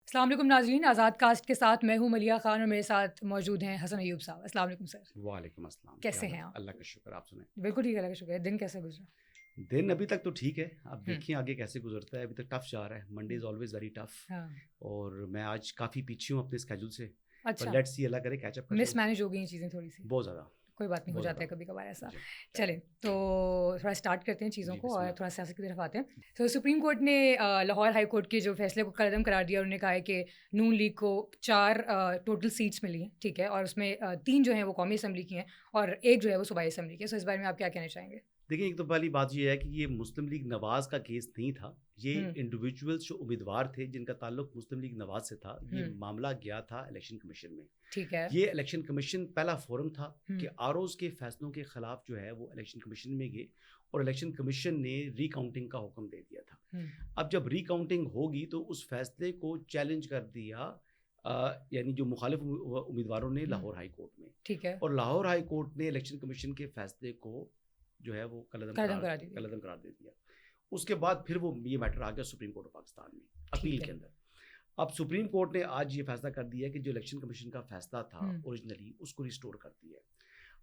السلام علیکم ناظرین، آزاد کاسٹ کے ساتھ میں ہوں ملیحہ خان اور میرے ساتھ موجود ہیں حسن ایوب صاحب. السلام علیکم سر. وعلیکم السلام. کیسے ہیں آپ؟ اللہ کا شکر. آپ سنیں. بالکل ٹھیک ہے، اللہ کا شکر ہے. دن کیسے گزرا؟ دن ابھی تک تو ٹھیک ہے، اب دیکھیں آگے کیسے گزرتا ہے. ابھی تک ٹف جا رہا ہے. Monday is always very tough, اور میں آج کافی پیچھے ہوں اپنے اسکیجول سے. اچھا، لیٹس سی اللہ کرے کیچ اپ کر مس مینیج ہو گئی ہیں چیزیں تھوڑی سی. بہت زیادہ. کوئی بات نہیں، ہو جاتا ہے کبھی کبھار ایسا. چلیں تو تھوڑا اسٹارٹ کرتے ہیں چیزوں کو اور تھوڑا سیاست کی طرف آتے ہیں. تو سپریم کورٹ نے لاہور ہائی کورٹ کے جو فیصلے کو کالعدم قرار دیا. انہوں نے کہا ہے کہ نون لیگ کو 4 ٹوٹل سیٹس ملی ہیں، ٹھیک ہے، اور اس میں 3 جو ہیں وہ قومی اسمبلی کی ہیں اور 1 جو ہے وہ صوبائی اسمبلی کی ہے. سو اس بارے میں آپ کیا کہنا چاہیں گے؟ دیکھیں، ایک تو پہلی بات یہ ہے کہ یہ مسلم لیگ نواز کا کیس نہیں تھا. یہ انڈیویجولز جو امیدوار تھے جن کا تعلق مسلم لیگ نواز سے تھا، یہ معاملہ گیا تھا الیکشن کمیشن میں. ٹھیک ہے، یہ الیکشن کمیشن پہلا فورم تھا کہ آروز کے فیصلوں کے خلاف جو ہے وہ الیکشن کمیشن میں گئے، اور الیکشن کمیشن نے ری کاؤنٹنگ کا حکم دے دیا تھا. اب جب ری کاؤنٹنگ ہوگی تو اس فیصلے کو چیلنج کر دیا یعنی جو مخالف امیدواروں نے لاہور ہائی کورٹ میں. ٹھیک ہے، اور لاہور ہائی کورٹ نے الیکشن کمیشن کے فیصلے کو جو ہے وہ کالعدم قرار دے دیا. اس کے بعد پھر وہ یہ میٹر آ گیا سپریم کورٹ آف پاکستان میں اپیل کے اندر. اب سپریم کورٹ نے آج یہ فیصلہ کر دیا کہ جو الیکشن کمیشن کا فیصلہ تھا اوریجنلی، اس کو ریسٹور کر دیا.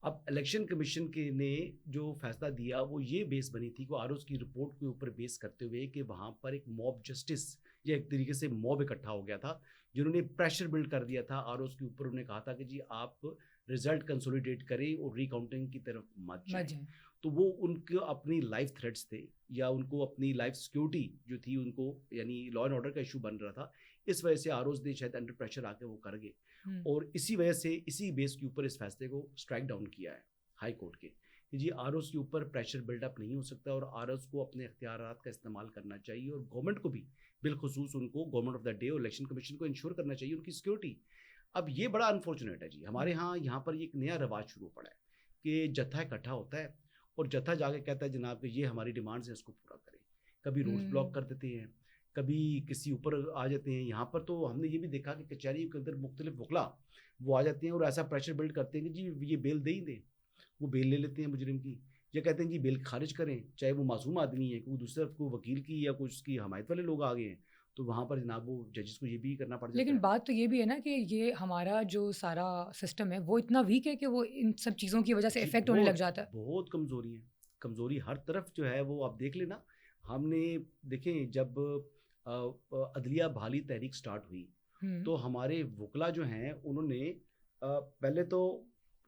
اب الیکشن کمیشن کے نے جو فیصلہ دیا وہ یہ بیس بنی تھی کہ آروز کی رپورٹ کے اوپر بیس کرتے ہوئے کہ وہاں پر ایک موب جسٹس یا ایک طریقے سے موب اکٹھا ہو گیا تھا، جنہوں نے پریشر بلڈ کر دیا تھا آروز کے اوپر. انہوں نے کہا تھا کہ جی آپ رزلٹ کنسولیڈیٹ کریں اور ری کاؤنٹنگ کی طرف مت جائیں. تو وہ ان کو اپنی لائف تھریٹس تھے، یا ان کو اپنی لائف سیکیورٹی جو تھی ان کو، یعنی لا اینڈ آرڈر کا ایشو بن رہا تھا. اس وجہ سے آروز نے شاید انڈر پریشر آ کے وہ کر گئے، اور اسی وجہ سے اسی بیس کے اوپر اس فیصلے کو اسٹرائک ڈاؤن کیا ہے ہائی کورٹ کے کہ جی آروز کے اوپر پریشر بلڈ اپ نہیں ہو سکتا، اور آروز کو اپنے اختیارات کا استعمال کرنا چاہیے، اور گورنمنٹ کو بھی بالخصوص ان کو گورنمنٹ آف دا ڈے اور الیکشن کمیشن کو انشور کرنا چاہیے ان کی سیکیورٹی. اب یہ بڑا انفارچونیٹ ہے جی، ہمارے ہاں یہاں پر ایک نیا رواج شروع پڑا ہے کہ جتھا اکٹھا ہوتا ہے اور جتھا جا کے کہتا ہے جناب کہ یہ ہماری ڈیمانڈز ہیں، اس کو پورا کریں. کبھی روڈ بلاک کر دیتے ہیں، کبھی کسی اوپر آ جاتے ہیں. یہاں پر تو ہم نے یہ بھی دیکھا کہ کچہری کے اندر مختلف وکلا وہ آ جاتے ہیں اور ایسا پریشر بلڈ کرتے ہیں کہ جی یہ بیل دے ہی دیں. وہ بیل لے لیتے ہیں مجرم کی، یا کہتے ہیں جی بیل خارج کریں، چاہے وہ معصوم آدمی ہے کہ وہ دوسرے کو وکیل کی یا کچھ اس کی حمایت والے لوگ آ گئے ہیں، تو وہاں پر جناب وہ ججز کو یہ بھی کرنا پڑ جاتا ہے. لیکن بات تو یہ بھی ہے نا کہ یہ ہمارا جو سارا سسٹم ہے وہ اتنا ویک ہے کہ وہ ان سب چیزوں کی وجہ سے افیکٹ ہونے لگ جاتا ہے. بہت کمزوری ہے، کمزوری ہر طرف جو ہے وہ آپ دیکھ لینا. ہم نے دیکھیں جب عدلیہ بحالی تحریک سٹارٹ ہوئی تو ہمارے وکلا جو ہیں انہوں نے پہلے تو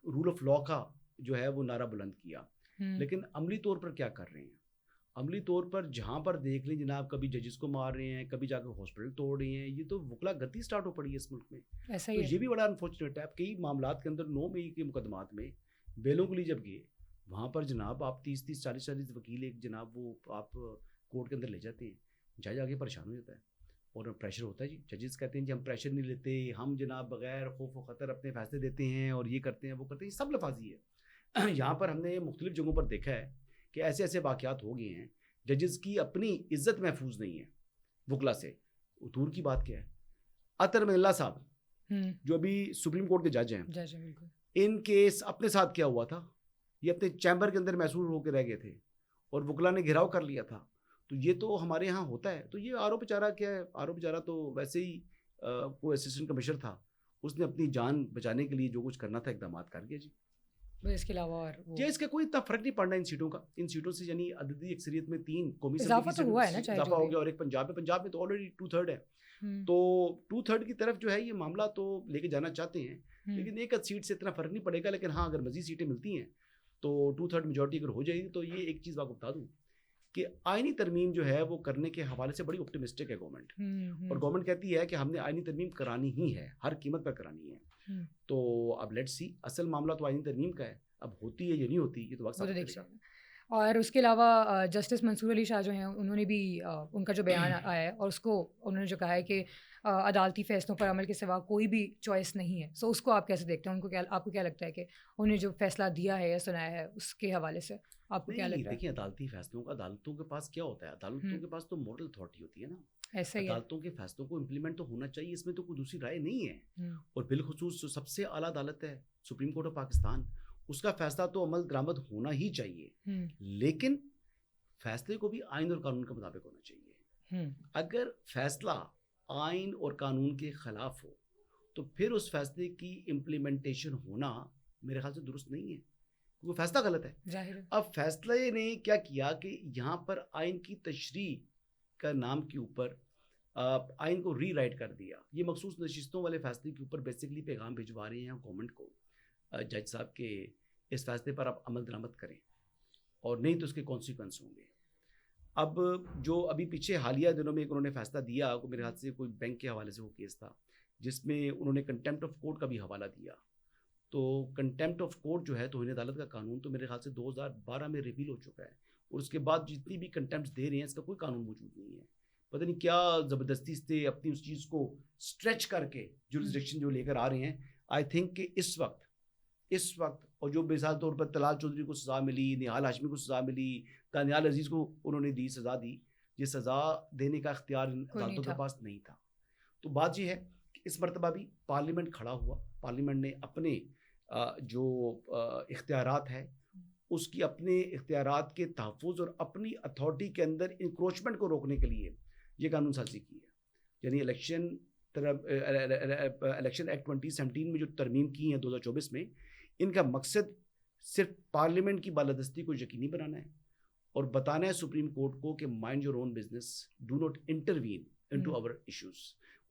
رول آف لا کا جو ہے وہ نعرہ بلند کیا، لیکن عملی طور پر کیا کر رہے ہیں؟ عملی طور پر جہاں پر دیکھ لیں جناب، کبھی ججز کو مار رہے ہیں، کبھی جا کے ہاسپٹل توڑ رہے ہیں. یہ تو وکلا گتی سٹارٹ ہو پڑی ہے اس ملک میں. ایسا تو یہ بھی بڑا انفارچونیٹ ہے. اب کئی معاملات کے اندر 9 مئی کے مقدمات میں بیلوں کے لیے جب گئے، وہاں پر جناب آپ 30 40 وکیل ایک جناب وہ آپ کورٹ کے اندر لے جاتے ہیں، جج آگے پریشان ہو جاتا ہے اور پریشر ہوتا ہے. جی ججز کہتے ہیں جی ہم پریشر نہیں لیتے، ہم جناب بغیر خوف و خطر اپنے فیصلے دیتے ہیں، اور یہ کرتے ہیں وہ کرتے ہیں. یہ سب لفاظی ہے. یہاں پر ہم نے مختلف جگہوں پر دیکھا ہے کہ ایسے ایسے واقعات ہو گئے ہیں، ججز کی اپنی عزت محفوظ نہیں ہے وکلا سے. دور کی بات کیا ہے، عطر منلہ صاحب جو ابھی سپریم کورٹ کے جج ہیں، ان کیس اپنے ساتھ کیا ہوا تھا، یہ اپنے چیمبر کے اندر محسوس ہو کے رہ گئے تھے اور وکلا نے گھیراؤ کر لیا تھا. تو یہ تو ہمارے ہاں ہوتا ہے. تو یہ آرو بیچارہ کیا ہے، آرو بیچارہ تو ویسے ہی کوئی اسسٹنٹ کمشنر تھا، اس نے اپنی جان بچانے کے لیے جو کچھ کرنا تھا اقدامات کر گیا. جی اس کے علاوہ اور اس کا کوئی اتنا فرق نہیں پڑنا ان سیٹوں کا. ان سیٹوں سے یعنی عددی اکثریت میں 3 قومی اضافہ تو ہوا ہے نا، اضافہ ہو گیا، اور ایک پنجاب میں تو آلریڈی 2/3 ہے. تو 2/3 کی طرف جو ہے یہ معاملہ تو لے کے جانا چاہتے ہیں، لیکن ایک سیٹ سے اتنا فرق نہیں پڑے گا. لیکن ہاں اگر مزید سیٹیں ملتی ہیں تو 2/3 میجورٹی اگر ہو جائے گی تو یہ ایک چیز آپ کو بتا دوں کہ آئینی ترمیم جو ہے وہ کرنے کے حوالے سے بڑی آپٹیمسٹک ہے گورنمنٹ. اور گورنمنٹ کہتی ہے کہ ہم نے آئینی ترمیم کرانی ہی ہے، ہر قیمت پر کرانی ہے. تو اب لیٹس سی، اصل معاملہ تو آئینی ترمیم کا ہے. اب ہوتی ہے یا نہیں ہوتی یہ تو وقت دیکھ سکتے ہیں. اور اس کے علاوہ جسٹس منصور علی شاہ جو ہیں انہوں نے بھی ان کا جو بیان آیا ہے اور اس کو انہوں نے جو کہا ہے کہ عدالتی فیصلوں پر عمل کے سوا کوئی بھی چوائس نہیں ہے. سو اس کو آپ کیسے دیکھتے ہیں؟ ان کو آپ کو کیا لگتا ہے کہ انہوں نے جو فیصلہ دیا ہے یا سنایا ہے اس کے حوالے سے آپ کو کیا لگتا ہے؟ دیکھیں عدالتی فیصلوں کا عدالتوں کے پاس کیا ہوتا ہے، عدالتوں کے پاس تو مورل اتھارٹی ہوتی ہے نا. ایسا ہی عدالتوں کے فیصلوں کو امپلیمنٹ تو ہونا چاہیے، اس میں تو کوئی دوسری رائے نہیں ہے. اور بالخصوص جو سب سے اعلیٰ عدالت ہے سپریم کورٹ آف پاکستان، اس کا فیصلہ تو عمل درآمد ہونا ہی چاہیے، لیکن فیصلے کو بھی آئین اور قانون کے مطابق ہونا چاہیے. اگر فیصلہ آئین اور قانون کے خلاف ہو تو پھر اس فیصلے کی امپلیمنٹیشن ہونا میرے خیال سے درست نہیں ہے، کیونکہ فیصلہ غلط ہے ظاہر۔ اب فیصلے نے کیا کیا کہ یہاں پر آئین کی تشریح کا نام کے اوپر آئین کو ری رائٹ کر دیا. یہ مخصوص نشستوں والے فیصلے کے اوپر بیسکلی پیغام بھجوا رہے ہیں گورنمنٹ کو، جج صاحب کے اس فیصلے پر آپ عمل درآمد کریں اور نہیں تو اس کے کانسیکوینس ہوں گے. اب جو ابھی پیچھے حالیہ دنوں میں انہوں نے فیصلہ دیا، میرے ہاتھ سے کوئی بینک کے حوالے سے وہ کیس تھا جس میں انہوں نے کنٹیمپٹ آف کورٹ کا بھی حوالہ دیا. تو کنٹیمپٹ آف کورٹ جو ہے توہین عدالت کا قانون تو میرے خیال سے 2012 میں ریپیل ہو چکا ہے، اور اس کے بعد جتنی بھی کنٹیمپٹس دے رہے ہیں اس کا کوئی قانون موجود نہیں ہے. پتہ نہیں کیا زبردستی سے اپنی اس چیز کو اسٹریچ کر کے جورسڈکشن جو لے کر آ رہے ہیں. آئی تھنک کہ اس وقت اور جو مثال طور پر طلال چودھری کو سزا ملی، نہال ہاشمی کو سزا ملی، دانیال عزیز کو انہوں نے سزا دی، یہ سزا دینے کا اختیار عدالتوں کے پاس نہیں تھا. تو بات یہ ہے کہ اس مرتبہ بھی پارلیمنٹ کھڑا ہوا، پارلیمنٹ نے اپنے جو اختیارات ہے اس کی اپنے اختیارات کے تحفظ اور اپنی اتھارٹی کے اندر انکروچمنٹ کو روکنے کے لیے یہ قانون سازی کی ہے. یعنی الیکشن ایکٹ 2017 میں جو ترمیم کی ہیں 2024 میں، ان کا مقصد صرف پارلیمنٹ کی بالادستی کو یقینی بنانا ہے اور بتانا ہے سپریم کورٹ کو کہ mind your own business, do not intervene into our issues,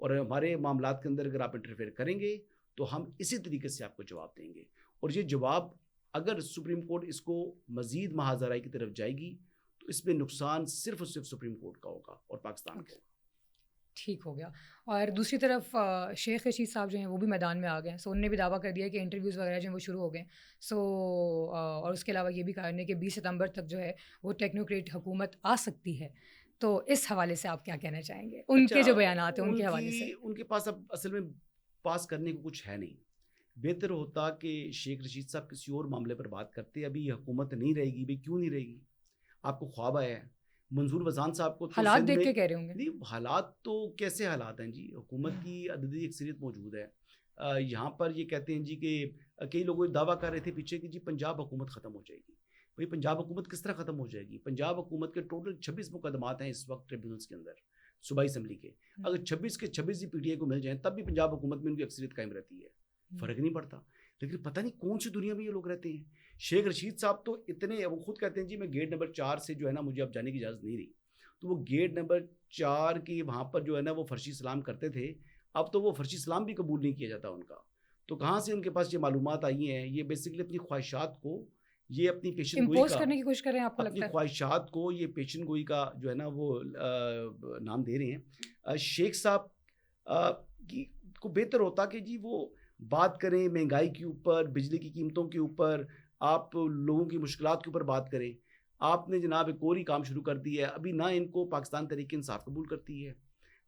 اور ہمارے معاملات کے اندر اگر آپ انٹرفیئر کریں گے تو ہم اسی طریقے سے آپ کو جواب دیں گے. اور یہ جواب اگر سپریم کورٹ اس کو مزید محاذرائی کی طرف جائے گی تو اس میں نقصان صرف اور صرف سپریم کورٹ کا ہوگا اور پاکستان کا. ٹھیک ہو گیا. اور دوسری طرف شیخ رشید صاحب جو ہیں وہ بھی میدان میں آ گئے ہیں. سو انہوں نے بھی دعویٰ کر دیا کہ انٹرویوز وغیرہ جو ہیں وہ شروع ہو گئے. سو اور اس کے علاوہ یہ بھی کہا ہے کہ 20 ستمبر تک جو ہے وہ ٹیکنوکریٹ حکومت آ سکتی ہے. تو اس حوالے سے آپ کیا کہنا چاہیں گے؟ ان کے جو بیانات ہیں ان کے حوالے سے. ان کے پاس اب اصل میں پاس کرنے کو کچھ ہے نہیں. بہتر ہوتا کہ شیخ رشید صاحب کسی اور معاملے پر بات کرتے. ابھی حکومت نہیں رہے گی، بھائی کیوں نہیں رہے گی؟ آپ کو خواب آیا ہے. منظور وزان صاحب کو حالات دیکھ کے کہہ رہے ہوں گے. نہیں، حالات تو کیسے حالات ہیں جی؟ حکومت کی عددی اکثریت موجود ہے. یہاں پر یہ کہتے ہیں جی کہ کئی لوگ دعویٰ کر رہے تھے پیچھے کہ جی پنجاب حکومت ختم ہو جائے گی. بھائی پنجاب حکومت کس طرح ختم ہو جائے گی؟ پنجاب حکومت کے ٹوٹل 26 مقدمات ہیں اس وقت ٹریبیونلز کے اندر صوبائی اسمبلی کے. اگر 26 کے 26 ہی پی ٹی آئی کو مل جائیں تب بھی پنجاب حکومت میں ان کی اکثریت قائم رہتی ہے، فرق نہیں پڑتا. لیکن پتہ نہیں کون سی دنیا میں یہ لوگ رہتے ہیں. شیخ رشید صاحب تو اتنے، وہ خود کہتے ہیں جی میں گیٹ نمبر 4 سے جو ہے نا مجھے اب جانے کی اجازت نہیں رہی. تو وہ گیٹ نمبر 4 کی وہاں پر جو ہے نا وہ فرشی سلام کرتے تھے، اب تو وہ فرشی سلام بھی قبول نہیں کیا جاتا ان کا. تو کہاں سے ان کے پاس یہ معلومات آئی ہیں؟ یہ بیسکلی اپنی خواہشات کو، یہ اپنی پیشن گوئی کا کرنے کی کوشش کر رہے ہیں. آپ کو لگتا ہے اپنی خواہشات کو یہ پیشن گوئی کا جو ہے نا وہ نام دے رہے ہیں. شیخ صاحب کو بہتر ہوتا کہ جی وہ بات کریں مہنگائی کے اوپر، بجلی کی قیمتوں کے اوپر، آپ لوگوں کی مشکلات کے اوپر بات کریں. آپ نے جناب ایک اور ہی کام شروع کر دیا ہے. ابھی نہ ان کو پاکستان تحریک انصاف قبول کرتی ہے،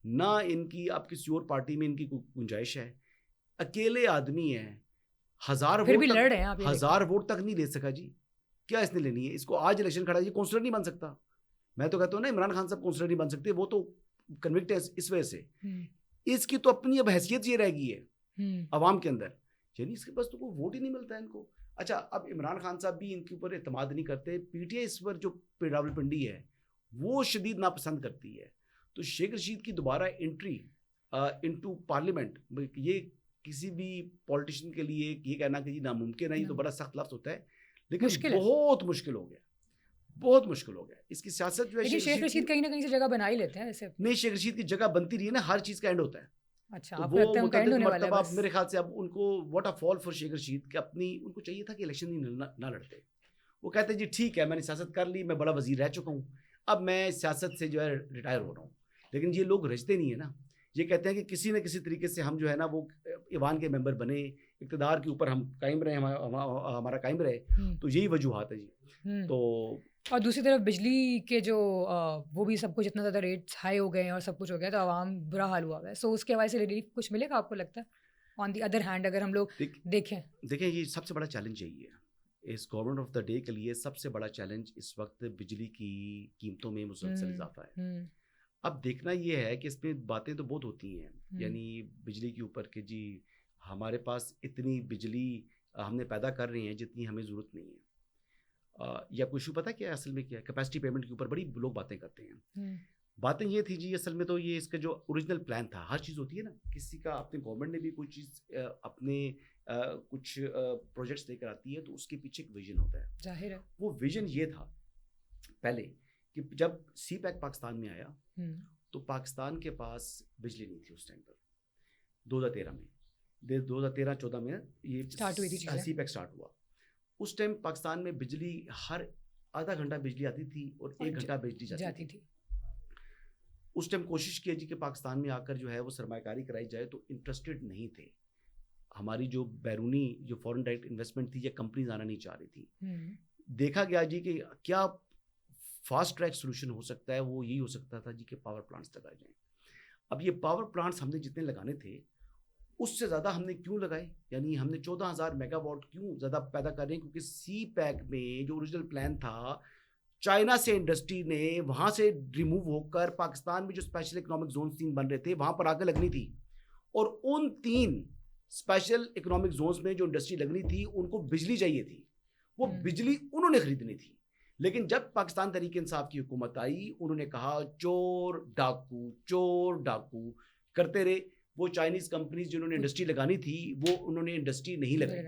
نہ ان کی اب کسی اور پارٹی میں ان کی گنجائش ہے. اکیلے آدمی ہیں، 1000 ووٹ تک نہیں لے سکا جی. کیا اس نے لینی ہے؟ اس کو آج الیکشن کھڑا، یہ کونسلر نہیں بن سکتا. میں تو کہتا ہوں نا عمران خان صاحب کونسلر نہیں بن سکتے، وہ تو کنوکٹ ہے اس وجہ سے. اس کی تو اپنی اب حیثیت یہ رہ گئی ہے عوام کے اندر، یعنی اس کے پاس تو کوئی ووٹ ہی نہیں ملتا ہے ان کو. اچھا اب عمران خان صاحب بھی ان کے اوپر اعتماد نہیں کرتے. پی ٹی آئی اس پر جو راول پنڈی ہے وہ شدید ناپسند کرتی ہے. تو شیخ رشید کی دوبارہ انٹری انٹو پارلیمنٹ، یہ کسی بھی پولیٹیشین کے لیے یہ کہنا کہ جی ناممکن ہے، یہ تو بڑا سخت لفظ ہوتا ہے، لیکن بہت مشکل ہو گیا، بہت مشکل ہو گیا. اس کی سیاست جو ہے شیخ رشید کہیں نہ کہیں سے جگہ بنا ہی لیتے ہیں ایسے. نہیں، شیخ رشید کی جگہ بنتی رہی ہے نا، ہر چیز کا اینڈ ہوتا ہے. اچھا، وہ متعدد مرتبہ میرے خیال سے اب ان کو what a fall for Sheikh Rashid کہ اپنی ان کو چاہیے تھا کہ الیکشن ہی نہ لڑتے. وہ کہتے ہیں جی ٹھیک ہے میں نے سیاست کر لی، میں بڑا وزیر رہ چکا ہوں، اب میں سیاست سے جو ہے ریٹائر ہو رہا ہوں. لیکن یہ لوگ رجتے نہیں ہیں نا. یہ کہتے ہیں کہ کسی نہ کسی طریقے سے ہم جو ہے نا وہ ایوان کے ممبر بنے، اقتدار کے اوپر ہم قائم رہے، ہمارا قائم رہے. تو یہی وجوہات ہے جی. تو اور دوسری طرف بجلی کے جو وہ بھی سب کچھ اتنا زیادہ ریٹس ہائی ہو گئے ہیں اور سب کچھ ہو گیا تو عوام برا حال ہوا ہے. سو اس کے حوالے سے ریلیف کچھ ملے گا آپ کو لگتا ہے؟ آن دی ادر ہینڈ اگر ہم لوگ دیکھیں یہ سب سے بڑا چیلنج یہی ہے اس گورنمنٹ آف دا ڈے کے لیے. سب سے بڑا چیلنج اس وقت بجلی کی قیمتوں میں مسلسل اضافہ ہے. اب دیکھنا یہ ہے کہ اس میں باتیں تو بہت ہوتی ہیں، یعنی بجلی کے اوپر کہ جی ہمارے پاس اتنی بجلی ہم نے پیدا کر رہے ہیں جتنی ہمیں ضرورت نہیں ہے. یا کوئی ایشو پتہ کیا ہے اصل میں کیا ہے؟ کیپیسٹی پیمنٹ کے اوپر بڑی لوگ باتیں کرتے ہیں. باتیں یہ تھی جی اصل میں تو یہ اس کا جو اوریجنل پلان تھا، ہر چیز ہوتی ہے نا، کسی کا اپنے گورنمنٹ نے بھی کوئی چیز اپنے کچھ پروجیکٹس لے کر آتی ہے تو اس کے پیچھے ایک ویژن ہوتا ہے. ظاہر ہے وہ ویژن یہ تھا پہلے کہ جب سی پیک پاکستان میں آیا تو پاکستان کے پاس بجلی نہیں تھی اس ٹائم پر 2013 میں. 2013-14 میں یہ سی پیک اسٹارٹ ہوا. اس ٹائم پاکستان میں بجلی ہر آدھا گھنٹہ بجلی آتی تھی اور 1 گھنٹہ بجلی جاتی تھی. اس ٹائم کوشش کی جی کہ پاکستان میں آ کر جو ہے وہ سرمایہ کاری کرائی جائے تو انٹرسٹڈ نہیں تھے. ہماری جو بیرونی جو فورن ڈائریکٹ انویسٹمنٹ تھی یا کمپنیز آنا نہیں چاہ رہی تھی. دیکھا گیا جی کہ کیا فاسٹ ٹریک سولوشن ہو سکتا ہے، وہ یہی ہو سکتا تھا جی کہ پاور پلانٹس لگائے جائیں. اب یہ پاور پلانٹس ہم نے جتنے لگانے تھے اس سے زیادہ ہم نے کیوں لگائے، یعنی ہم نے 14,000 میگا واٹ کیوں زیادہ پیدا کر رہے ہیں، کیونکہ سی پیک میں جو اوریجنل پلان تھا چائنا سے انڈسٹری نے وہاں سے ریموو ہو کر پاکستان میں جو اسپیشل اکنامک زونز 3 بن رہے تھے وہاں پر آ کے لگنی تھی، اور ان 3 اسپیشل اکنامک زونز میں جو انڈسٹری لگنی تھی ان کو بجلی چاہیے تھی، وہ بجلی انہوں نے خریدنی تھی. لیکن جب پاکستان تحریک انصاف کی حکومت آئی انہوں نے کہا چور ڈاکو کرتے رہے. وہ چائنیز کمپنیز جنہوں نے انڈسٹری لگانی تھی وہ انہوں نے انڈسٹری نہیں لگائی.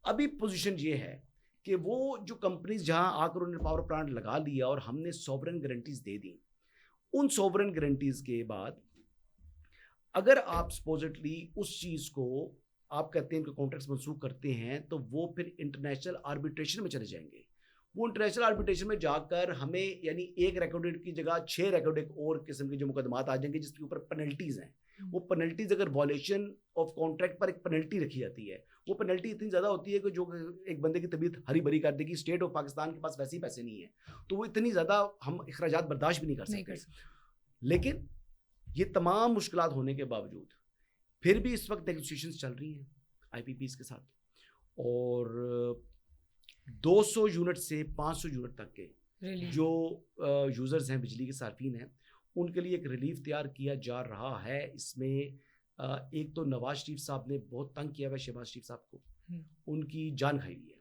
ابھی پوزیشن یہ ہے کہ وہ جو کمپنیز جہاں آ کر انہوں نے پاور پلانٹ لگا لیا اور ہم نے سوورن گارنٹیز دے دیں، ان سوورن گارنٹیز کے بعد اگر آپ سپوزٹلی اس چیز کو آپ کہتے ہیں کہ کانٹریکٹس منسوخ کرتے ہیں تو وہ پھر انٹرنیشنل آربیٹریشن میں چلے جائیں گے. وہ انٹرنیشنل آربیٹریشن میں جا کر ہمیں یعنی 1 ریکارڈ کی جگہ 6 ریکارڈ اور قسم کے جو مقدمات آ جائیں گے جس کے اوپر پینلٹیز ہیں. وہ پینلٹیز اگر وائلیشن آف کانٹریکٹ پر ایک پینلٹی رکھی جاتی ہے، وہ پینلٹی اتنی زیادہ ہوتی ہے کہ جو ایک بندے کی طبیعت ہری بھری کر دے گی. اسٹیٹ آف پاکستان کے پاس ویسے ہی پیسے نہیں ہیں تو وہ اتنی زیادہ ہم اخراجات برداشت بھی نہیں کر سکتے. لیکن یہ تمام مشکلات ہونے کے باوجود پھر بھی اس وقت نیگوسیشنز چل رہی ہیں آئی پی پیز کے ساتھ، اور 200 یونٹ سے 500 یونٹ تک کے جو یوزرز ہیں بجلی کے صارفین ہیں ان کے لیے ایک ریلیف تیار کیا جا رہا ہے. اس میں ایک تو نواز شریف صاحب نے بہت تنگ کیا ہوا ہے شہباز شریف صاحب کو، ان کی جان کھائی ہوئی ہے،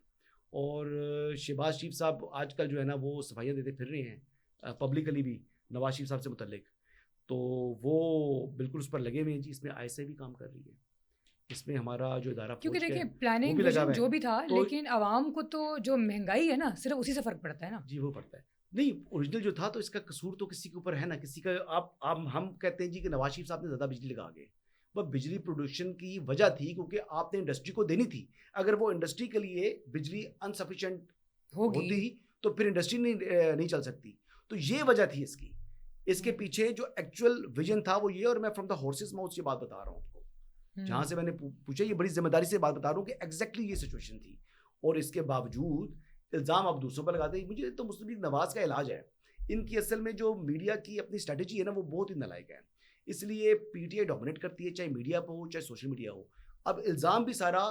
اور شہباز شریف صاحب آج کل جو ہے نا وہ صفائیاں دیتے پھر رہے ہیں پبلکلی بھی نواز شریف صاحب سے متعلق، تو وہ بالکل اس پر لگے ہوئے ہیں جی. اس میں ISA بھی کام کر رہی ہے، اس میں ہمارا جو ادارہ کیونکہ دیکھیں پلاننگ جو بھی تھا لیکن عوام کو تو جو مہنگائی ہے نا صرف اسی سے فرق پڑتا ہے نا. جی وہ پڑتا ہے. نہیں اوریجنل جو تھا تو اس کا قصور تو کسی کے اوپر ہے نا، کسی کا آپ ہم کہتے ہیں جی کہ نواز شریف صاحب نے زیادہ بجلی لگا گئے. وہ بجلی پروڈکشن کی وجہ تھی کیونکہ آپ نے انڈسٹری کو دینی تھی. اگر وہ انڈسٹری کے لیے بجلی انسفیشینٹ ہوتی تو پھر انڈسٹری نہیں چل سکتی. تو یہ وجہ تھی اس کی. اس کے پیچھے جو ایکچوئل ویژن تھا وہ یہ، اور میں فرام دا ہارسز ماؤتھ یہ بات بتا رہا ہوں آپ کو، جہاں سے میں نے پوچھا یہ بڑی ذمہ داری سے بات بتا رہا ہوں کہ ایگزیکٹلی یہ سچویشن تھی. اور اس کے باوجود الزام آپ دوسروں پر لگاتے ہیں. مجھے تو مسلم لیگ نواز کا علاج ہے. ان کی اصل میں جو میڈیا کی اپنی اسٹریٹجی ہے نا وہ بہت ہی نالائق ہے، اس لیے PTI ڈومینیٹ کرتی ہے، چاہے میڈیا پہ ہو چاہے سوشل میڈیا ہو. اب الزام بھی سارا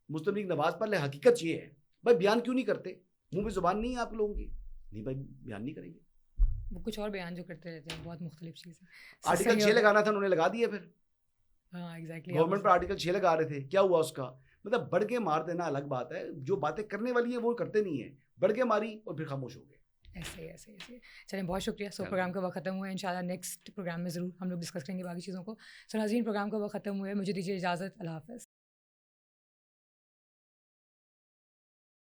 مسلم لیگ نواز پر، حقیقت یہ ہے بھائی بیان کیوں نہیں کرتے؟ منہ پہ زبان نہیں ہے آپ لوگوں کی؟ نہیں بھائی بیان نہیں کریں گے، وہ کچھ اور بیان جو کرتے رہتے ہیں بہت مختلف چیزیں. آرٹیکل 6 لگانا تھا انہوں نے لگا دیا. پھر ہاں ایگزیکٹلی گورنمنٹ پر آرٹیکل 6 لگا رہے تھے، کیا ہوا اس کا؟ مطلب بڑھ کے مار دینا الگ بات ہے، جو باتیں کرنے والی ہیں وہ کرتے نہیں ہیں. بڑھ کے ماری اور پھر خاموش ہو گئے. ایسے چلیں بہت شکریہ. سو پروگرام کا وقت ختم ہوا ہے، انشاءاللہ نیکسٹ پروگرام میں ضرور ہم لوگ ڈسکس کریں گے باقی چیزوں کو. سو ناظرین پروگرام کا وقت ختم ہوا ہے، مجھے دیجیے اجازت. اللہ حافظ.